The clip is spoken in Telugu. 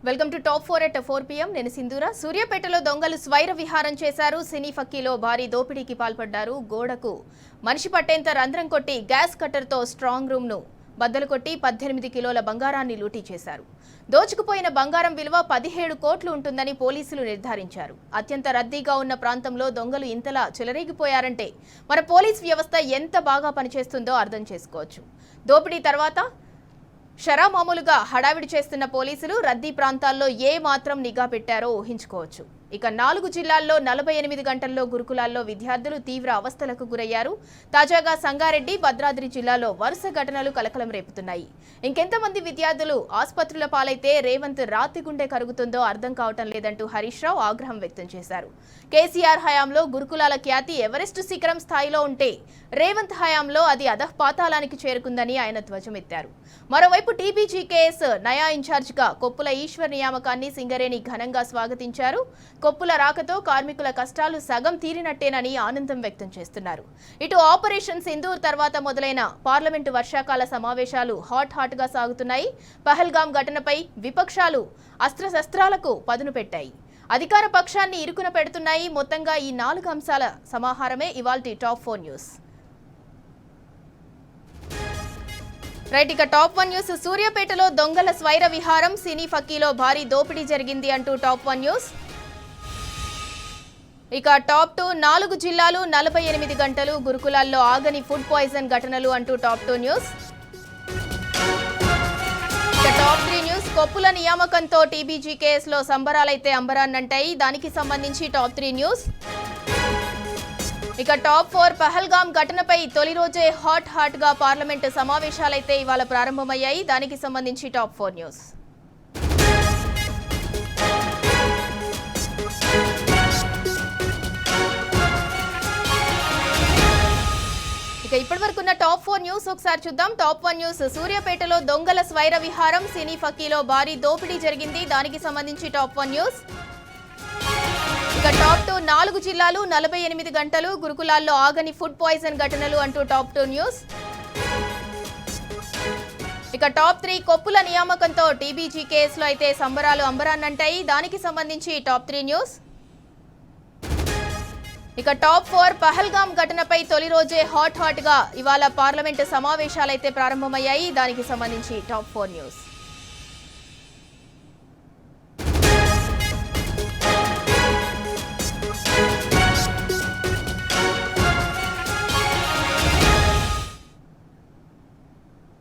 Welcome to top 4 at 4 PM. నేను సింధూర. సూర్యాపేటలో దొంగలు స్వైర విహారం చేశారు. సినీ ఫక్కీలో భారీ దోపిడీకి పాల్పడ్డారు. గోడకు మనిషి పట్టేంత రంధ్రం కొట్టి గ్యాస్ కట్టర్తో స్ట్రాంగ్ రూమ్ను బద్దలు కొట్టి 18 కిలోల బంగారాన్ని లూటీ చేశారు. దోచుకుపోయిన బంగారం విలువ 17 కోట్లు ఉంటుందని పోలీసులు నిర్ధారించారు. అత్యంత రద్దీగా ఉన్న ప్రాంతంలో దొంగలు ఇంతలా చెలరేగిపోయారంటే మన పోలీస్ వ్యవస్థ ఎంత బాగా పనిచేస్తుందో అర్థం చేసుకోవచ్చు. దోపిడీ తర్వాత షరామామూలుగా హడావిడి చేస్తున్న పోలీసులు రద్దీ ప్రాంతాల్లో ఏ మాత్రం నిఘా పెట్టారో ఊహించుకోవచ్చు. ఇక 4 జిల్లాల్లో 48 గంటల్లో గురుకులాల్లో విద్యార్థులు తీవ్ర అవస్థలకు గురయ్యారు. తాజాగా సంగారెడ్డి, భద్రాద్రి జిల్లాలో వరుస ఘటనలు కలకలం రేపుతున్నాయి. ఇంకెంతమంది విద్యార్థులు ఆసుపత్రుల పాలైతే రేవంత్ రాతి గుండె కరుగుతుందో అర్థం కావటం లేదంటూ హరీష్ రావు ఆగ్రహం వ్యక్తం చేశారు. కేసీఆర్ హయాంలో గురుకులాల ఖ్యాతి ఎవరెస్ట్ శిఖరం స్థాయిలో ఉంటే రేవంత్ హయాంలో అది అధఃపాతాళానికి చేరుకుందని ఆయన ధ్వజమెత్తారు. మరోవైపు టీబీజీకేఎస్ నయా ఇన్ఛార్జిగా కొప్పుల ఈశ్వర్ నియామకాన్ని సింగరేణి ఘనంగా స్వాగతించారు. కొప్పుల రాకతో కార్మికుల కష్టాలు సగం తీరినట్టేనని ఆనందం వ్యక్తం చేస్తున్నారు. ఇటు ఆపరేషన్ సింధూర్ తర్వాత మొదలైన పార్లమెంటు వర్షాకాల సమావేశాలు హాట్ గా సాగుతున్నాయి. పహల్గాం ఘటనపై విపక్షాలు అస్త్రశస్త్రాలకు పదును పెట్టాయి. అధికార పక్షాన్ని ఇరుకున పెడుతున్నాయి. మొత్తంగా ఈ 4 అంశాల సమాహారమే ఇవాల్టి టాప్ 4 న్యూస్. రైట్, ఇక టాప్ 1 న్యూస్. సూర్యాపేటలో దొంగల స్వైర విహారం, సినీ ఫక్కీలో భారీ దోపిడీ జరిగింది అంటూ టాప్ 1 న్యూస్. ఇక టాప్ 2, 4 జిల్లాలు 48 గంటలు గురుకులాల్లో ఆగని ఫుడ్ పాయిజన్ ఘటనలు అంటూ టాప్ 2 న్యూస్. ఇక టాప్ 3 న్యూస్. కొప్పుల నియామకంతో టీబీజీకేఎస్ లో సంబరాలైతే అంబరాన్నంటాయి. దానికి సంబంధించి టాప్ 3 న్యూస్. ఇక టాప్ 4, పహల్గాం ఘటనపై తొలి రోజే హాట్ గా పార్లమెంటు సమావేశాలైతే ఇవాళ ప్రారంభమయ్యాయి. దానికి సంబంధించి టాప్ 4 న్యూస్. ఇక ఇప్పటివరకున్న టాప్ 4 న్యూస్ ఒకసారి చూద్దాం. Top 1 news. సూర్యాపేటలో దొంగల స్వైర విహారం, సినీ ఫక్కీలో భారీ దోపిడీ జరిగింది. దానికి సంబంధించి టాప్ 1 న్యూస్. ఇక టాప్ 2, 4 జిల్లాలు 48 గంటలు గురుకులాల్లో ఆగని ఫుడ్ పాయిజన్ ఘటనలు అంటూ టాప్ 2 న్యూస్. ఇక టాప్ 3, కొప్పుల నియామకంతో టీబీజీకేఎస్ లో అయితే సంబరాలు అంబరాన్నంటాయి. దానికి సంబంధించి టాప్ 3 న్యూస్. ఇక టాప్ 4, పహల్గాం ఘటనపై తొలి రోజే హాట్ గా ఇవాళ పార్లమెంటు సమావేశాలైతే ప్రారంభమయ్యాయి. దానికి సంబంధించి టాప్ 4 న్యూస్.